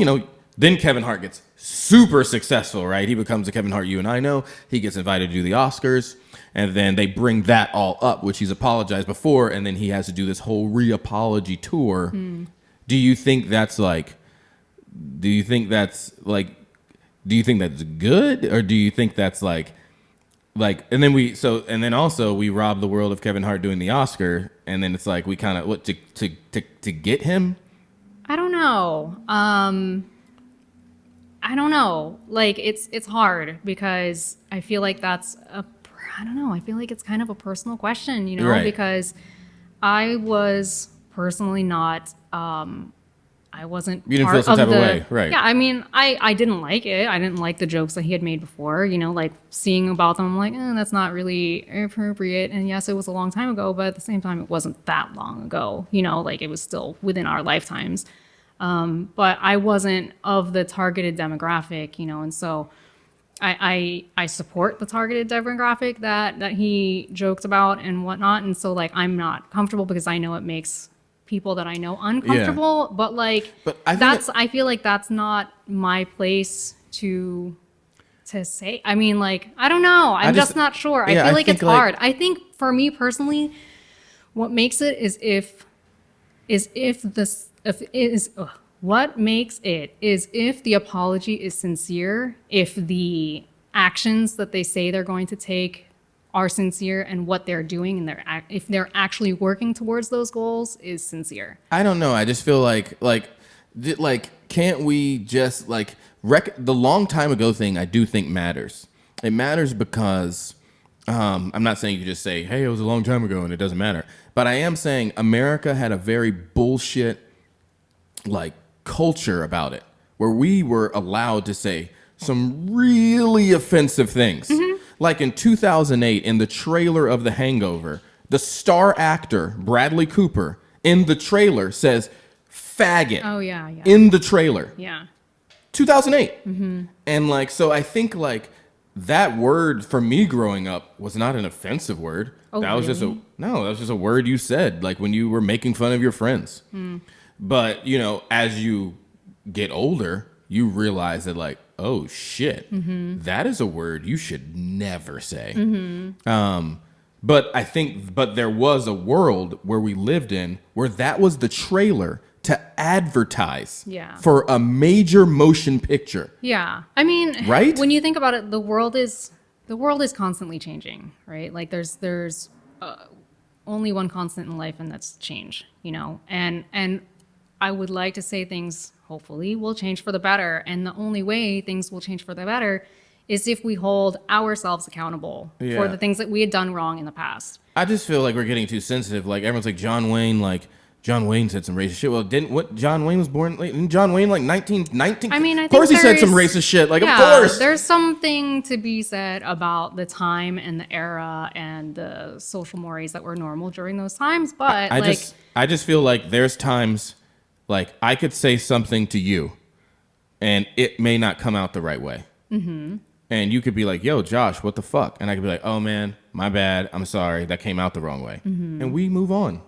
then Kevin Hart gets super successful, right? He becomes the Kevin Hart you and I know. He gets invited to do the Oscars. And then they bring that all up, which he's apologized before. And then he has to do this whole re-apology tour. Mm. Do you think that's good? Or do you think that's and then also we rob the world of Kevin Hart doing the Oscar, and then it's like we kind of to get him. I don't know. Like it's hard because I feel like I feel like it's kind of a personal question, right. Because I was personally not. I wasn't. You didn't feel some type of way, right? Yeah, I mean, I didn't like it. I didn't like the jokes that he had made before. Like seeing about them, I'm like, that's not really appropriate. And yes, it was a long time ago, but at the same time, it wasn't that long ago. Like it was still within our lifetimes. But I wasn't of the targeted demographic, and so I support the targeted demographic that he joked about and whatnot. And so I'm not comfortable because I know it makes people that I know uncomfortable, but I feel like that's not my place to to say. I mean, like, I don't know. I'm just not sure. I feel like it's hard. I think for me personally, what makes it what makes it is if the apology is sincere, if the actions that they say they're going to take are sincere, and what they're doing and if they're actually working towards those goals is sincere. I don't know. I just feel like can't we just like the long time ago thing? I do think matters. It matters because I'm not saying you just say, hey, it was a long time ago and it doesn't matter. But I am saying America had a very bullshit like culture about it, where we were allowed to say some really offensive things. Mm-hmm. Like in 2008, in the trailer of The Hangover, the star actor Bradley Cooper in the trailer says faggot. Oh yeah. In the trailer. Yeah. 2008. Mm-hmm. And like, so I think like that word for me growing up was not an offensive word. Oh, that was really? that was just a word you said like when you were making fun of your friends. Mm. But, you know, as you get older, you realize that like, oh shit, that is a word you should never say. Mm-hmm. But there was a world where we lived in where that was the trailer to advertise for a major motion picture. Yeah. I mean, right? When you think about it, the world is constantly changing, right? Like there's only one constant in life, and that's change, you know? And I would like to say things hopefully will change for the better. And the only way things will change for the better is if we hold ourselves accountable for the things that we had done wrong in the past. I just feel like we're getting too sensitive. Like everyone's like John Wayne said some racist shit. Well, John Wayne was born late? Didn't John Wayne like 1919? I mean, of course he said some racist shit. Like, of course. There's something to be said about the time and the era and the social mores that were normal during those times. But I just feel like there's times like I could say something to you and it may not come out the right way. Mm-hmm. And you could be like, yo, Josh, what the fuck? And I could be like, oh man, my bad. I'm sorry. That came out the wrong way. Mm-hmm. And we move on.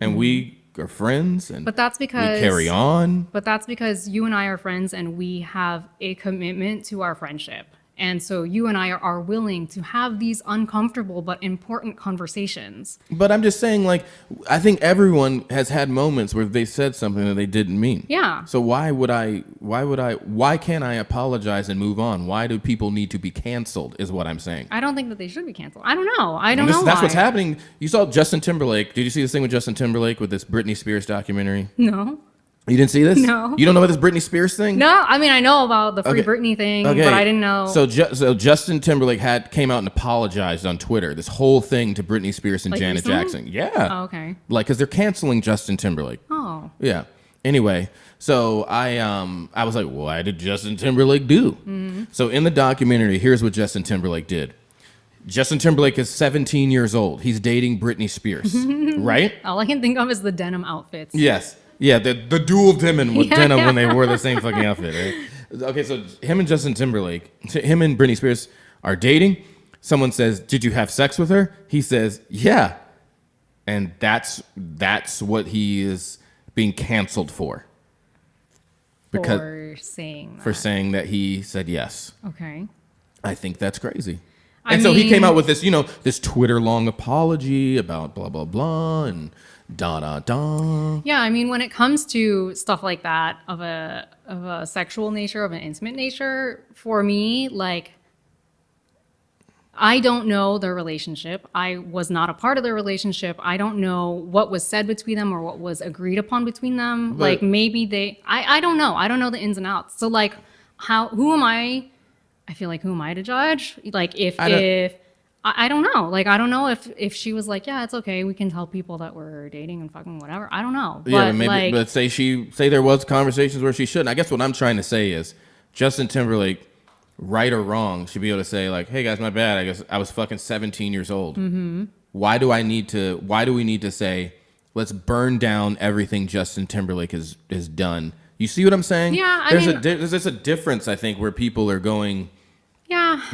And we are friends, and but that's because we carry on. But that's because you and I are friends, and we have a commitment to our friendship. And so you and I are willing to have these uncomfortable but important conversations. But I'm just saying, like, I think everyone has had moments where they said something that they didn't mean. Yeah. So why can't I apologize and move on? Why do people need to be canceled is what I'm saying. I don't think that they should be canceled. I don't know. I don't know That's what's happening. You saw Justin Timberlake. Did you see this thing with Justin Timberlake with this Britney Spears documentary? No. You didn't see this? No. You don't know about this Britney Spears thing? No, I mean, I know about the Free Britney thing, but I didn't know. So Justin Timberlake came out and apologized on Twitter, this whole thing to Britney Spears and like Janet recently? Jackson. Yeah. Oh, okay. Like, because they're canceling Justin Timberlake. Oh. Yeah. Anyway, so I was like, why did Justin Timberlake do? Mm-hmm. So in the documentary, here's what Justin Timberlake did. Justin Timberlake is 17 years old. He's dating Britney Spears, right? All I can think of is the denim outfits. Yes. Yeah, the dual denim when they wore the same fucking outfit, right? Okay, so him and Britney Spears are dating. Someone says, "Did you have sex with her?" He says, "Yeah." And that's what he is being canceled for. For saying that he said yes. Okay. I think that's crazy. So he came out with this, this Twitter long apology about blah blah blah and da. Yeah, I mean, when it comes to stuff like that of a sexual nature, of an intimate nature, for me, like, I don't know their relationship. I was not a part of their relationship. I don't know what was said between them or what was agreed upon between them. But, like, maybe I don't know. I don't know the ins and outs. So, like, who am I? I feel like, who am I to judge? Like, I don't know. Like, I don't know if she was like, yeah, it's okay, we can tell people that we're dating and fucking whatever. I don't know. Yeah, but say there was conversations where she shouldn't. I guess what I'm trying to say is Justin Timberlake, right or wrong, should be able to say like, hey guys, my bad. I guess I was fucking 17 years old. Mm-hmm. Why do we need to say, let's burn down everything Justin Timberlake has done? You see what I'm saying? Yeah, there's a difference, I think, where people are going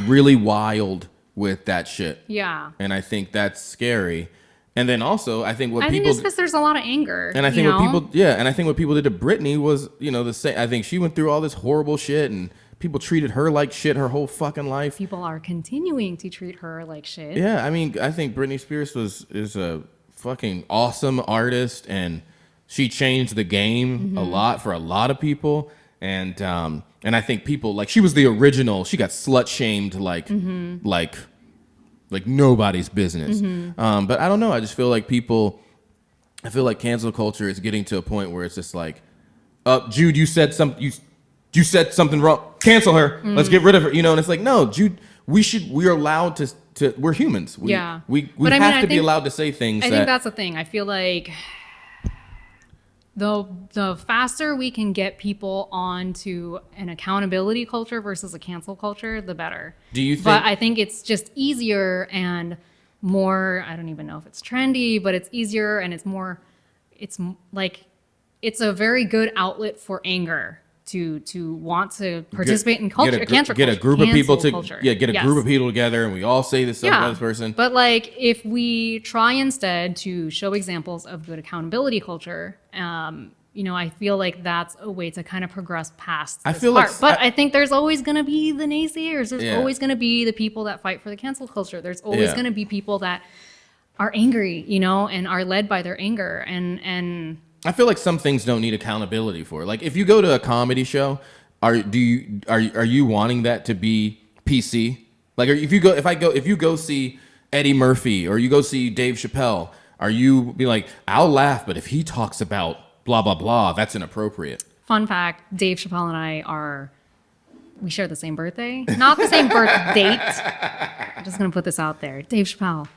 really wild with that shit. Yeah. And I think that's scary. And then also, I think it's because there's a lot of anger. And I think what people did to Britney was, the same. I think she went through all this horrible shit and people treated her like shit her whole fucking life. People are continuing to treat her like shit. Yeah, I mean, I think Britney Spears is a fucking awesome artist, and she changed the game a lot for a lot of people. And I think people, like, she was the original. She got slut shamed like nobody's business. But I don't know. I just feel like I feel like cancel culture is getting to a point where it's just like, Jude, you said something wrong. Cancel her. Let's get rid of her. You know, and it's like, no, Jude, we're allowed to we're humans. We have to be allowed to say things. I think that's the thing. I feel like the faster we can get people onto an accountability culture versus a cancel culture, the better. Do you think? But I think it's just easier and more, I don't even know if it's trendy, but it's easier and it's a very good outlet for anger to want to participate in culture. Get a group of people together, and we all say this stuff about this person. But like, if we try instead to show examples of good accountability culture, I feel like that's a way to kind of progress past this part. But I think there's always going to be the naysayers. There's always going to be the people that fight for the cancel culture. There's always going to be people that are angry, and are led by their anger. And I feel like some things don't need accountability for. Like, if you go to a comedy show, are you wanting that to be PC? Like, if you go see Eddie Murphy or you go see Dave Chappelle, are you be like, I'll laugh, but if he talks about blah blah blah, that's inappropriate? Fun fact: Dave Chappelle and I we share the same birthday, not the same birth date. I'm just gonna put this out there. Dave Chappelle.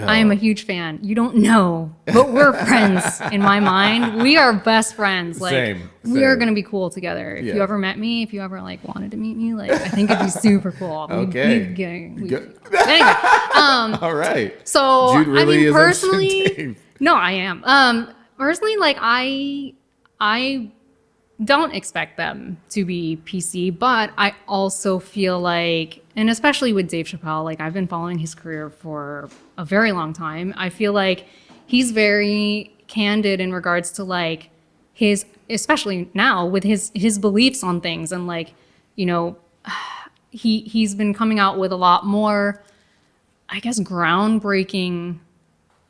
I am a huge fan. You don't know, but we're friends in my mind. We are best friends. Like, same. We are gonna be cool together. If you ever met me, if you ever wanted to meet me, I think it'd be super cool. Okay. Anyway. All right. So Jude really is personally, no, I am. Personally, I don't expect them to be PC, but I also feel like, and especially with Dave Chappelle, I've been following his career for a very long time. I feel like he's very candid in regards to his, especially now with his beliefs on things, and he's been coming out with a lot more, I guess, groundbreaking,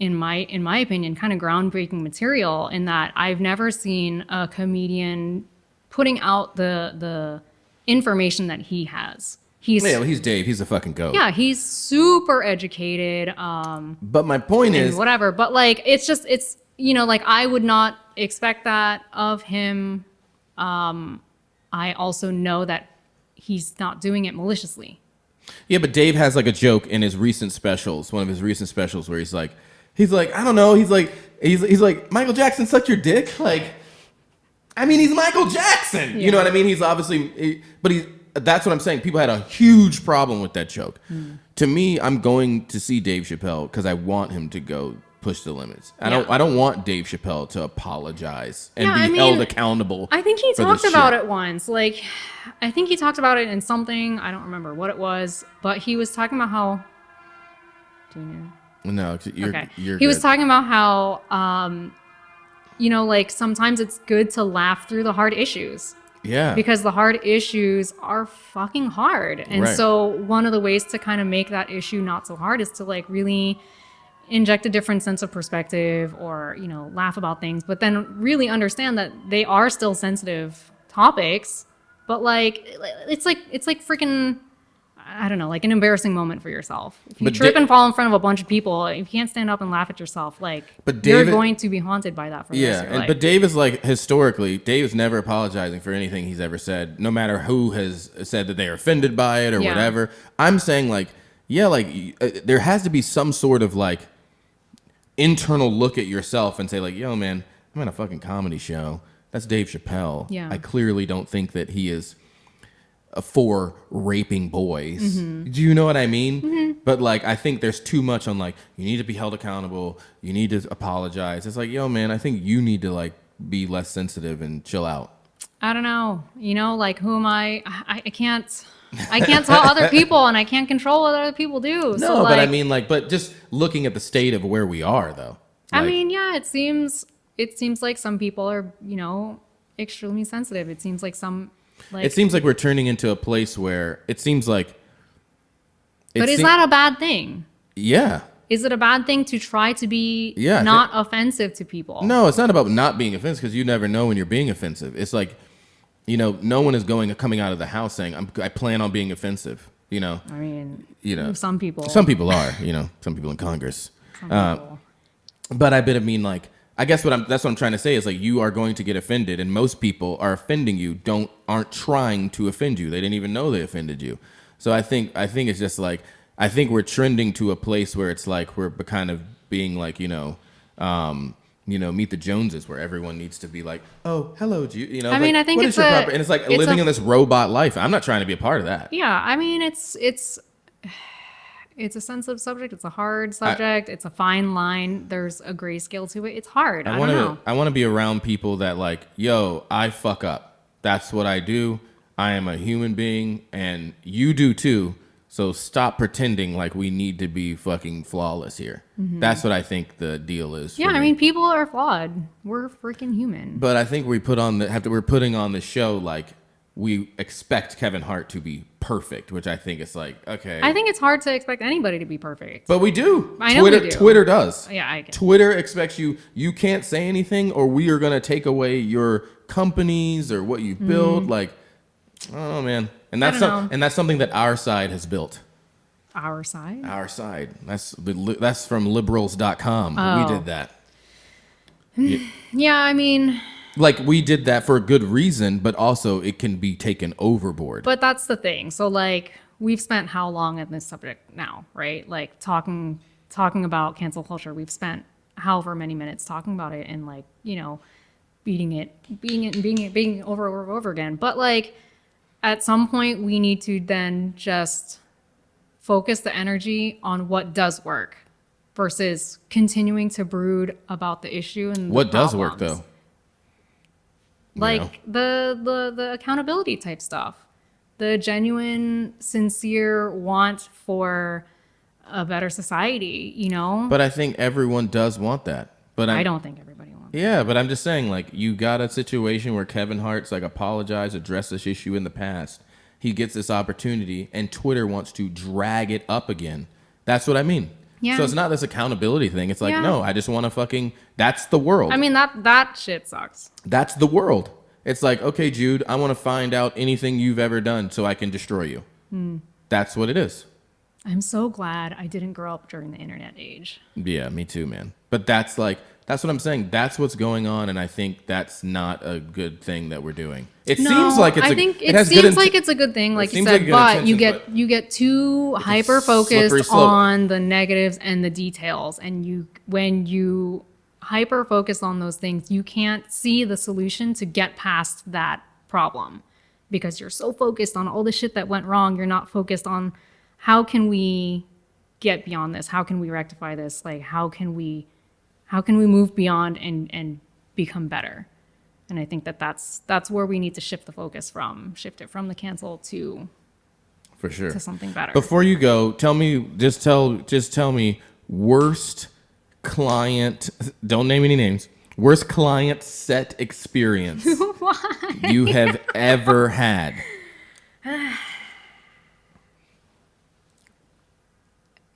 in my opinion, kind of groundbreaking material, in that I've never seen a comedian putting out the information that he has. He's Dave. He's a fucking goat. Yeah, he's super educated. But my point is, whatever. But it's I would not expect that of him. I also know that he's not doing it maliciously. Yeah, but Dave has a joke in his recent specials, one of his recent specials, where he's like, I don't know. He's like, Michael Jackson sucked your dick? He's Michael Jackson. You know what I mean? He's obviously, that's what I'm saying. People had a huge problem with that joke. To me, I'm going to see Dave Chappelle because I want him to go push the limits. I don't want Dave Chappelle to apologize and be held accountable. I think he talked about it once. I think he talked about it in something. I don't remember what it was, but he was talking about how. No, you're He was talking about how, sometimes it's good to laugh through the hard issues. Yeah. Because the hard issues are fucking hard. And so one of the ways to kind of make that issue not so hard is to really inject a different sense of perspective, or, laugh about things, but then really understand that they are still sensitive topics. But it's like freaking, I don't know, an embarrassing moment for yourself. If you trip and fall in front of a bunch of people, if you can't stand up and laugh at yourself, you're going to be haunted by that for the rest of your life. But Dave is historically, Dave's never apologizing for anything he's ever said, no matter who has said that they're offended by it or whatever. I'm saying there has to be some sort of internal look at yourself and say yo, man, I'm in a fucking comedy show. That's Dave Chappelle. Yeah. I clearly don't think that he is for raping boys. Do you know what I mean? But I think there's too much on you need to be held accountable, you need to apologize. It's yo, man, I think you need to be less sensitive and chill out. I don't know, who am I can't tell other people, and I can't control what other people do. No, but but just looking at the state of where we are, though. It seems like some people are, extremely sensitive. It seems like some Like, it seems like we're turning into a place where it seems like. But is that a bad thing? Yeah. Is it a bad thing to try to be not offensive to people? No, it's not about not being offensive because you never know when you're being offensive. It's like, no one is coming out of the house saying, I plan on being offensive, I mean, some people are, some people in Congress. But I mean, like, I guess that's what I'm trying to say is like, you are going to get offended and most people are offending you, aren't trying to offend you. They didn't even know they offended you. So I think it's just like, I think we're trending to a place where it's like we're kind of being like, Meet the Joneses, where everyone needs to be like, oh, hello, Jude. I mean, I think it's and it's like living in this robot life. I'm not trying to be a part of that. Yeah, I mean, it's a sensitive subject. It's a hard subject. It's a fine line. There's a gray scale to it. It's hard. I don't know. I want to be around people that like, yo, I fuck up. That's what I do. I am a human being, and you do too. So stop pretending like we need to be fucking flawless here. Mm-hmm. That's what I think the deal is. Yeah, I mean, people are flawed. We're freaking human. But I think we're putting on the show like we expect Kevin Hart to be perfect, which I think is like, okay. I think it's hard to expect anybody to be perfect. But we do. I know we do. Twitter does. Yeah, I get it. Twitter expects you can't say anything or we are going to take away your companies or what you build. Like, oh man. And that's something that our side has built. Our side? Our side. That's from liberals.com. Oh. We did that. Yeah, I mean, like we did that for a good reason, but also it can be taken overboard. But that's the thing. So like we've spent how long on this subject now, right? Like talking about cancel culture. We've spent however many minutes talking about it and like, beating it over and over again. But like at some point we need to then just focus the energy on what does work versus continuing to brood about the issue and what does work though. Like the accountability type stuff, the genuine, sincere want for a better society, But I think everyone does want that. But I don't think everybody wants that. Yeah, but I'm just saying, like, you got a situation where Kevin Hart's like apologized, addressed this issue in the past. He gets this opportunity, and Twitter wants to drag it up again. That's what I mean. Yeah. So it's not this accountability thing. It's like, no, I just want to fucking. That's the world. I mean, that shit sucks. That's the world. It's like, okay, Jude, I want to find out anything you've ever done so I can destroy you. That's what it is. I'm so glad I didn't grow up during the internet age. Yeah, me too, man. But that's what I'm saying. That's what's going on, and I think that's not a good thing that we're doing. It seems like it's. I think it seems like it's a good thing, like you said, but you get too hyper focused on the negatives and the details, and when you hyper focus on those things, you can't see the solution to get past that problem because you're so focused on all the shit that went wrong. You're not focused on how can we get beyond this? How can we rectify this? Like, how can we move beyond and become better? And I think that's where we need to shift it from the cancel to for sure to something better. Before you go, tell me worst client, don't name any names, worst client set experience you have ever had.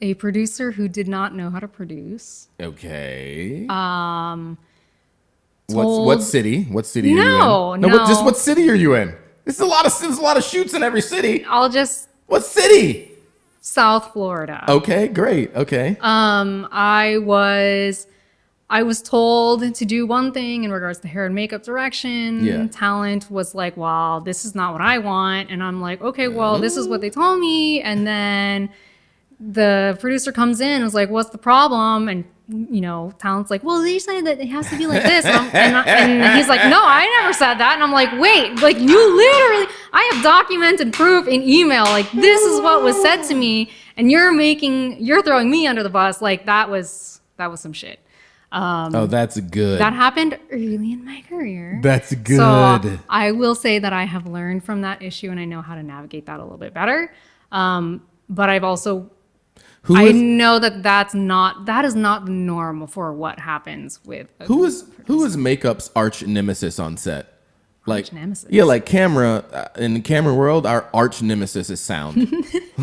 A producer who did not know how to produce. Okay. What city? What city are you in? No. Just what city are you in? There's a lot of shoots in every city. What city? South Florida. Okay, great. Okay. I was told to do one thing in regards to hair and makeup direction. Yeah. Talent was like, well, this is not what I want. And I'm like, okay, well, this is what they told me. And then the producer comes in and is like, what's the problem? And, talent's like, well, they said that it has to be like this. And he's like, no, I never said that. And I'm like, wait, like you literally, I have documented proof in email. Like this is what was said to me. And you're throwing me under the bus. Like that was some shit. That's good. That happened early in my career. That's good. So I will say that I have learned from that issue and I know how to navigate that a little bit better. But I've also, I know that is not normal for what happens with. Who is makeup's arch nemesis on set? Like, arch nemesis. Yeah, like camera in the camera world, our arch nemesis is sound.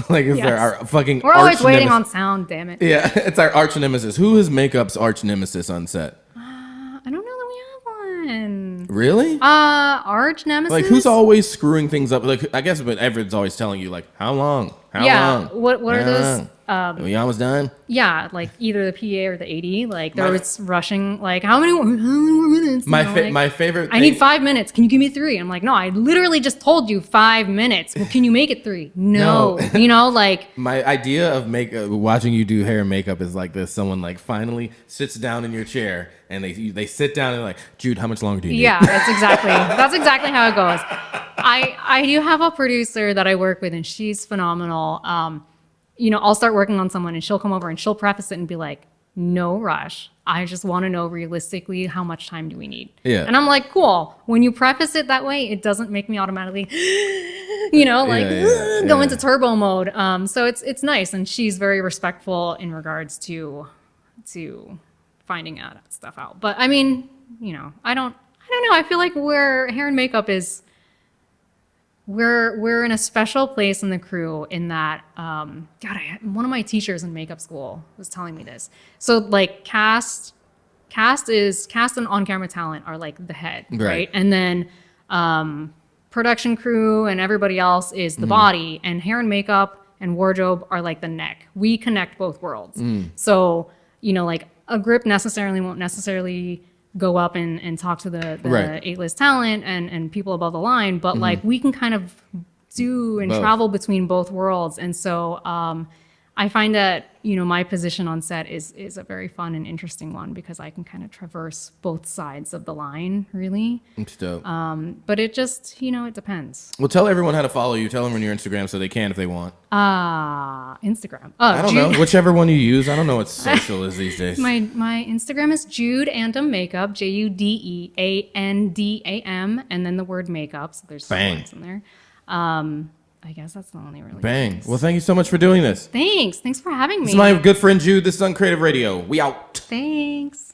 Like, it's our fucking. We're always waiting on sound. Damn it. Yeah, it's our arch nemesis. Who is makeup's arch nemesis on set? I don't know that we have one. Really? Arch nemesis. Like, who's always screwing things up? Like, I guess, but everyone's always telling you, like, how long? How long? What are those? Are we almost done? Yeah, like either the PA or the AD. Like they're always rushing. Like how many more minutes? My favorite. I need 5 minutes. Can you give me 3? I'm like, no, I literally just told you 5 minutes. Well, can you make it 3? No. You know, like my idea of watching you do hair and makeup is like this. Someone like finally sits down in your chair and they sit down and like, Jude, how much longer do you need? Yeah, that's exactly how it goes. I do have a producer that I work with and she's phenomenal. You know, I'll start working on someone and she'll come over and she'll preface it and be like, no rush. I just want to know realistically how much time do we need? Yeah. And I'm like, cool. When you preface it that way, it doesn't make me automatically, you know, like go into turbo mode. So it's nice. And she's very respectful in regards to finding stuff out. But I mean, you know, I don't know. I feel like hair and makeup is, we're in a special place in the crew in that one of my teachers in makeup school was telling me this. So like cast and on-camera talent are like the head, right? And then production crew and everybody else is the body, and hair and makeup and wardrobe are like the neck. We connect both worlds. So, you know, like a grip won't necessarily go up and talk to the A-list talent and people above the line, but like we can kind of do and travel between both worlds. And so I find that, you know, my position on set is a very fun and interesting one because I can kind of traverse both sides of the line, really. It's dope. But it just, you know, it depends. Well, tell everyone how to follow you. Tell them on your Instagram so they can if they want. Instagram. I don't know. Whichever one you use. I don't know what social is these days. My Instagram is Jude Andam Makeup, JUDEANDAM, and then the word makeup. So there's some words in there. I guess that's the only really. Bang. Things. Well, thank you so much for doing this. Thanks for having me. This is my good friend Jude. This is Uncreative Radio. We out. Thanks.